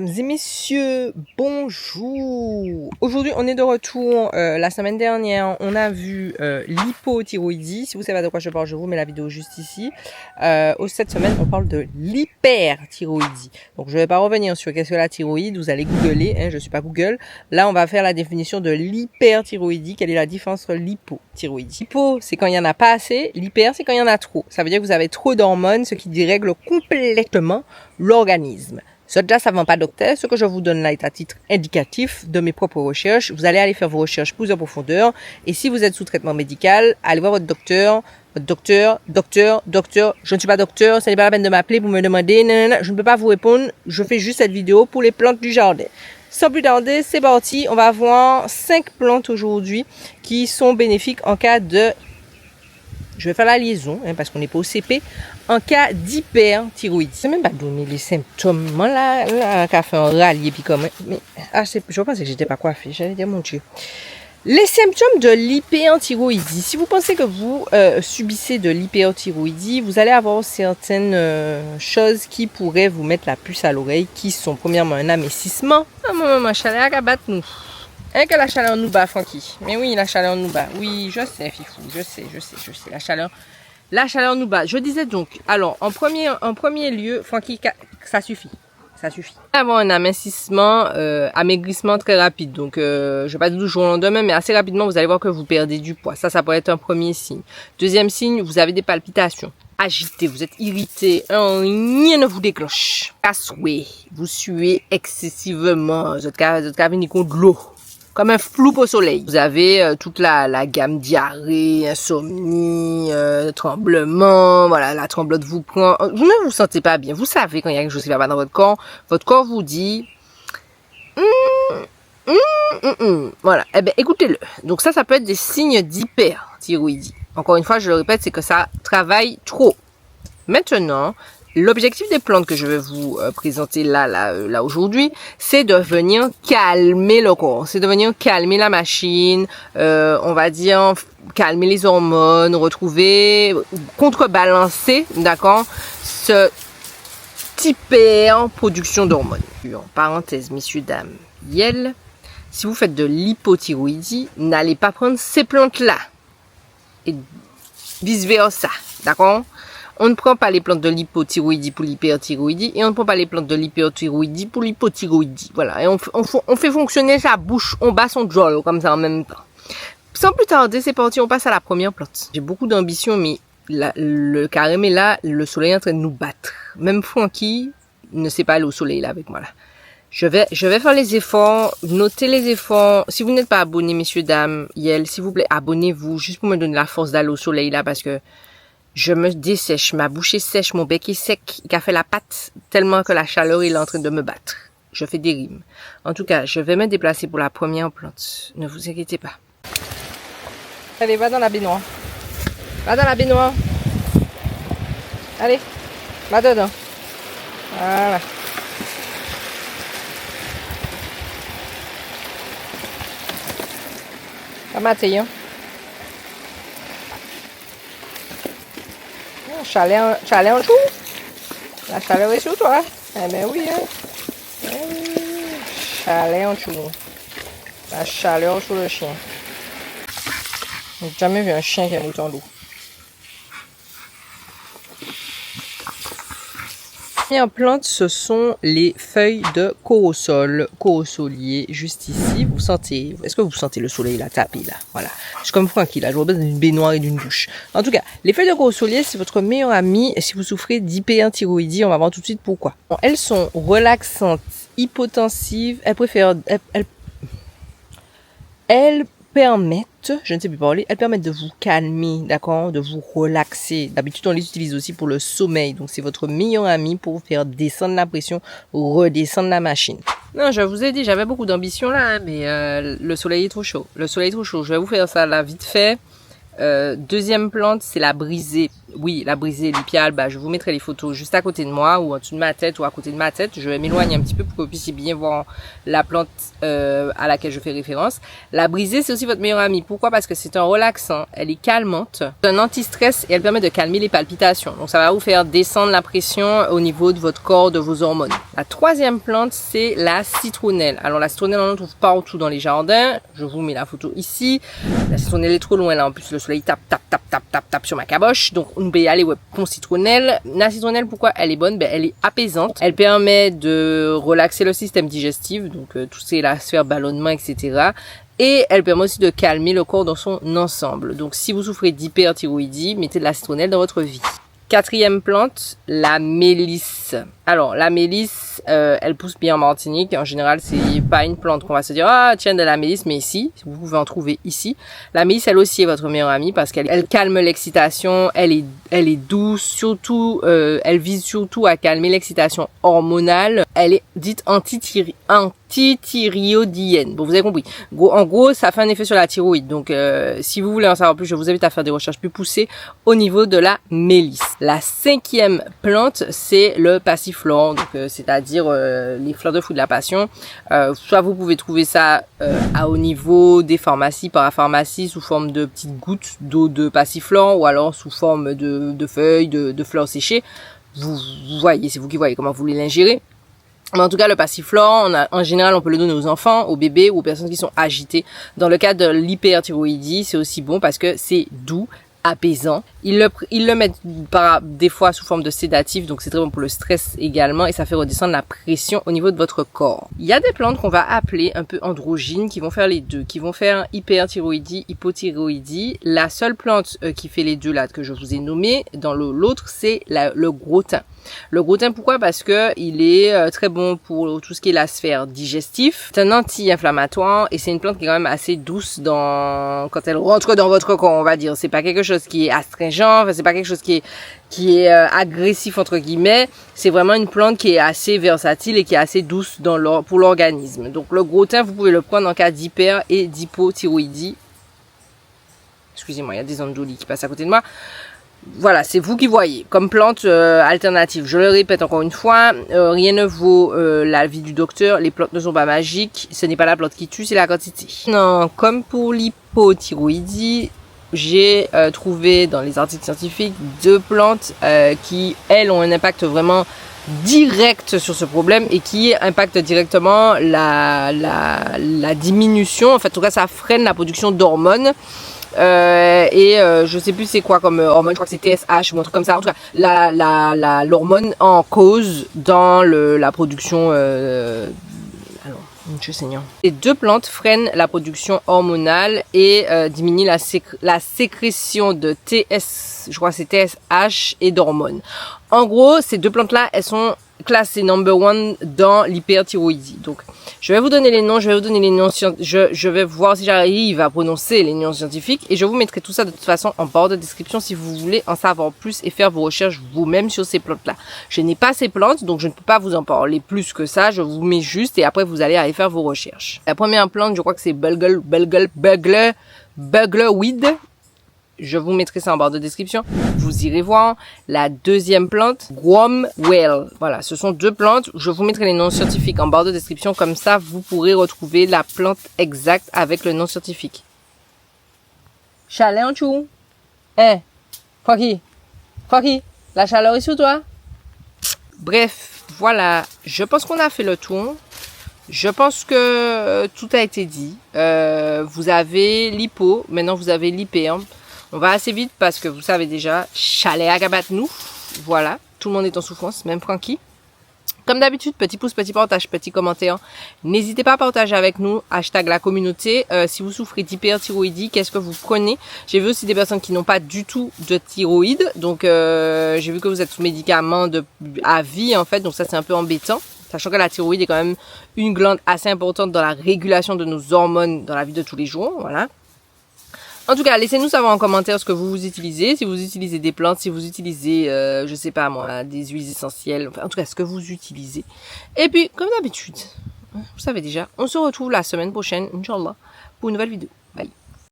Mesdames et messieurs, bonjour. Aujourd'hui, on est de retour. La semaine dernière, on a vu l'hypothyroïdie. Si vous savez de quoi je parle, je vous mets la vidéo juste ici. Cette semaine, on parle de l'hyperthyroïdie. Donc, je ne vais pas revenir sur qu'est-ce que la thyroïde. Vous allez googler. Je ne suis pas Google. Là, on va faire la définition de l'hyperthyroïdie. Quelle est la différence entre l'hypothyroïdie? L'hypo, c'est quand il n'y en a pas assez. L'hyper, c'est quand il y en a trop. Ça veut dire que vous avez trop d'hormones, ce qui dérègle complètement l'organisme. Ça, déjà, ça ne vend pas docteur. Ce que je vous donne là est à titre indicatif de mes propres recherches. Vous allez aller faire vos recherches plus en profondeur. Et si vous êtes sous traitement médical, allez voir votre docteur. Docteur. Je ne suis pas docteur. Ce n'est pas la peine de m'appeler pour me demander. Nanana. Je ne peux pas vous répondre. Je fais juste cette vidéo pour les plantes du jardin. Sans plus tarder, c'est parti. On va voir 5 plantes aujourd'hui qui sont bénéfiques en cas de... Je vais faire la liaison, parce qu'on n'est pas au CP. En cas d'hyperthyroïdie. Je ne sais même pas donner les symptômes. Moi, là, qu'a fait un rallier, puis comme... Mais, je pense que j'étais pas coiffée. J'allais dire, mon Dieu. Les symptômes de l'hyperthyroïdie. Si vous pensez que vous subissez de l'hyperthyroïdie, vous allez avoir certaines choses qui pourraient vous mettre la puce à l'oreille, qui sont premièrement un amincissement. Ah, maman, chaleur à battre nous. Que la chaleur nous bat, Francky. Mais oui, la chaleur nous bat. Oui, je sais, Fifou. Je sais. La chaleur nous bat. Je disais donc, alors, en premier lieu, Francky, ça suffit. Ça suffit. Avoir un amincissement, amaigrissement très rapide. Donc, je ne vais pas dire du jour au lendemain, mais assez rapidement, vous allez voir que vous perdez du poids. Ça pourrait être un premier signe. Deuxième signe, vous avez des palpitations. Agité, vous êtes irrité, rien ne vous déclenche. Cassoué, vous suez excessivement. Vous êtes venir contre de l'eau. Comme un flou au soleil. Vous avez toute la gamme diarrhée, insomnie, tremblement, voilà, la tremblote vous prend. Vous ne vous sentez pas bien. Vous savez quand il y a quelque chose qui ne va pas dans votre corps vous dit... Voilà, eh bien écoutez-le. Donc ça peut être des signes d'hyperthyroïdie. Encore une fois, je le répète, c'est que ça travaille trop. Maintenant... L'objectif des plantes que je vais vous présenter là aujourd'hui, c'est de venir calmer le corps, c'est de venir calmer la machine, on va dire calmer les hormones, retrouver, contrebalancer, d'accord, ce hyper production d'hormones. En parenthèse, messieurs, dames, Yel, si vous faites de l'hypothyroïdie, n'allez pas prendre ces plantes-là et vice versa, d'accord? On ne prend pas les plantes de l'hypothyroïdie pour l'hyperthyroïdie et on ne prend pas les plantes de l'hyperthyroïdie pour l'hypothyroïdie. Voilà, et on fait fonctionner sa bouche, on bat son jol comme ça en même temps. Sans plus tarder, c'est parti, on passe à la première plante. J'ai beaucoup d'ambition, mais le carême est là, le soleil est en train de nous battre. Même Francky ne sait pas aller au soleil là avec moi là. Je vais faire les efforts, notez les efforts. Si vous n'êtes pas abonné, messieurs, dames, Yel, s'il vous plaît, abonnez-vous juste pour me donner la force d'aller au soleil là parce que je me dessèche, ma bouche est sèche, mon bec est sec, il a fait la pâte tellement que la chaleur est en train de me battre. Je fais des rimes. En tout cas, je vais me déplacer pour la première plante. Ne vous inquiétez pas. Allez, va dans la baignoire. Va dans la baignoire. Allez, va dedans. Voilà. Pas maté, hein. Chaleur en joue. La chaleur est sur toi. Eh ben oui, hein. Eh oui. Chaleur en joue. La chaleur sur le chien. J'ai jamais vu un chien qui a autant d'eau. La première plante, ce sont les feuilles de corosolier, juste ici. Vous sentez, est-ce que vous sentez le soleil là, taper là? Voilà. Je suis comme Francky là, je vois besoin d'une baignoire et d'une douche. En tout cas, les feuilles de corosolier, c'est votre meilleur ami. Et si vous souffrez d'hyperthyroïdie, on va voir tout de suite pourquoi. Bon, elles sont relaxantes, hypotensives. Elles permettent, je ne sais plus parler, elles permettent de vous calmer, d'accord, de vous relaxer. D'habitude, on les utilise aussi pour le sommeil. Donc, c'est votre meilleur ami pour faire descendre la pression, redescendre la machine. Non, je vous ai dit, j'avais beaucoup d'ambition là, hein, mais le soleil est trop chaud. Le soleil est trop chaud. Je vais vous faire ça là vite fait. Deuxième plante, c'est la brisée. oui, la brisée lipiale, bah, je vous mettrai les photos juste à côté de moi ou en dessous de ma tête ou à côté de ma tête. Je vais m'éloigner un petit peu pour que vous puissiez bien voir la plante à laquelle je fais référence. La brisée, c'est aussi votre meilleure amie. Pourquoi? Parce que c'est un relaxant, elle est calmante, c'est un anti-stress et elle permet de calmer les palpitations. Donc ça va vous faire descendre la pression au niveau de votre corps, de vos hormones. La troisième plante, c'est la citronnelle. Alors la citronnelle, on en trouve partout dans les jardins. Je vous mets la photo ici. La citronnelle est trop loin là. En plus, le soleil tape sur ma caboche. Donc on peut y aller, ouais, pour citronnelle. La citronnelle, pourquoi elle est bonne? Ben, elle est apaisante. Elle permet de relaxer le système digestif, donc tout c'est la sphère ballonnement, etc. Et elle permet aussi de calmer le corps dans son ensemble. Donc si vous souffrez d'hyperthyroïdie, mettez de la citronnelle dans votre vie. Quatrième plante, la mélisse. Alors, la mélisse, elle pousse bien en Martinique. En général, c'est pas une plante qu'on va se dire, ah, tiens, de la mélisse, mais ici, vous pouvez en trouver ici. La mélisse, elle aussi est votre meilleure amie parce qu'elle calme l'excitation, elle est douce, surtout, elle vise surtout à calmer l'excitation hormonale. Elle est dite antithyroïdienne. Bon, vous avez compris. En gros, ça fait un effet sur la thyroïde. Donc, si vous voulez en savoir plus, je vous invite à faire des recherches plus poussées au niveau de la mélisse. La cinquième plante, c'est le passiflore, donc c'est-à-dire les fleurs de fou de la passion. Soit vous pouvez trouver ça au niveau des pharmacies, parapharmacies, sous forme de petites gouttes d'eau de passiflore, ou alors sous forme de feuilles, de fleurs séchées. Vous voyez, c'est vous qui voyez comment vous voulez l'ingérer. Mais en tout cas, le passiflore, en général, on peut le donner aux enfants, aux bébés ou aux personnes qui sont agitées. Dans le cas de l'hyperthyroïdie, c'est aussi bon parce que c'est doux, apaisant. Ils le mettent des fois sous forme de sédatif, donc c'est très bon pour le stress également et ça fait redescendre la pression au niveau de votre corps. Il y a des plantes qu'on va appeler un peu androgynes qui vont faire les deux, qui vont faire hyperthyroïdie, hypothyroïdie. La seule plante qui fait les deux là que je vous ai nommé, dans l'autre, c'est le gros thym. Le gros thym, pourquoi? Parce que il est très bon pour tout ce qui est la sphère digestive. C'est un anti-inflammatoire et c'est une plante qui est quand même assez douce quand elle rentre dans votre corps, on va dire. C'est pas quelque chose qui est astringent, c'est pas quelque chose qui est agressif entre guillemets. C'est vraiment une plante qui est assez versatile et qui est assez douce pour l'organisme. Donc le gros thym, vous pouvez le prendre en cas d'hyper et d'hypothyroïdie. Excusez-moi, il y a des ondes jolies qui passent à côté de moi. Voilà, c'est vous qui voyez comme plante alternative. Je le répète encore une fois, rien ne vaut l'avis du docteur. Les plantes ne sont pas magiques. Ce n'est pas la plante qui tue, c'est la quantité. Non, comme pour l'hypothyroïdie, j'ai trouvé dans les articles scientifiques 2 plantes qui, elles, ont un impact vraiment direct sur ce problème et qui impactent directement la diminution. En fait, en tout cas, ça freine la production d'hormones. Je sais plus c'est quoi comme hormone, je crois que c'est TSH ou un truc comme ça. En tout cas, l'hormone en cause dans la production. Alors, Dieu Seigneur. Les 2 plantes freinent la production hormonale et diminuent la sécrétion de je crois que c'est TSH et d'hormones. En gros, ces 2 plantes-là, elles sont classées number 1 dans l'hyperthyroïdie. Donc, je vais vous donner les noms, je vais voir si j'arrive à prononcer les noms scientifiques et je vous mettrai tout ça de toute façon en barre de description si vous voulez en savoir plus et faire vos recherches vous-même sur ces plantes-là. Je n'ai pas ces plantes, donc je ne peux pas vous en parler plus que ça, je vous mets juste et après vous allez aller faire vos recherches. La première plante, je crois que c'est Buglerweed. Je vous mettrai ça en barre de description. Vous irez voir. La deuxième plante, Gromwell. Voilà, ce sont 2 plantes. Je vous mettrai les noms scientifiques en barre de description. Comme ça, vous pourrez retrouver la plante exacte avec le nom scientifique. Chalet en chou. Kwaki, la chaleur est sous toi. Bref, voilà. Je pense qu'on a fait le tour. Je pense que tout a été dit. Vous avez l'hypo. Maintenant, vous avez l'hyper. On va assez vite parce que vous savez déjà, chalet à gabat nous. Voilà, tout le monde est en souffrance, même Francky. Comme d'habitude, petit pouce, petit partage, petit commentaire. N'hésitez pas à partager avec nous, hashtag la communauté. Si vous souffrez d'hyperthyroïdie, qu'est-ce que vous prenez? J'ai vu aussi des personnes qui n'ont pas du tout de thyroïde. Donc, j'ai vu que vous êtes sous médicaments à vie, en fait. Donc, ça, c'est un peu embêtant. Sachant que la thyroïde est quand même une glande assez importante dans la régulation de nos hormones dans la vie de tous les jours. Voilà. En tout cas, laissez-nous savoir en commentaire ce que vous utilisez, si vous utilisez des plantes, si vous utilisez, je sais pas moi, des huiles essentielles, enfin, en tout cas, ce que vous utilisez. Et puis, comme d'habitude, vous savez déjà, on se retrouve la semaine prochaine, Inch'Allah, pour une nouvelle vidéo.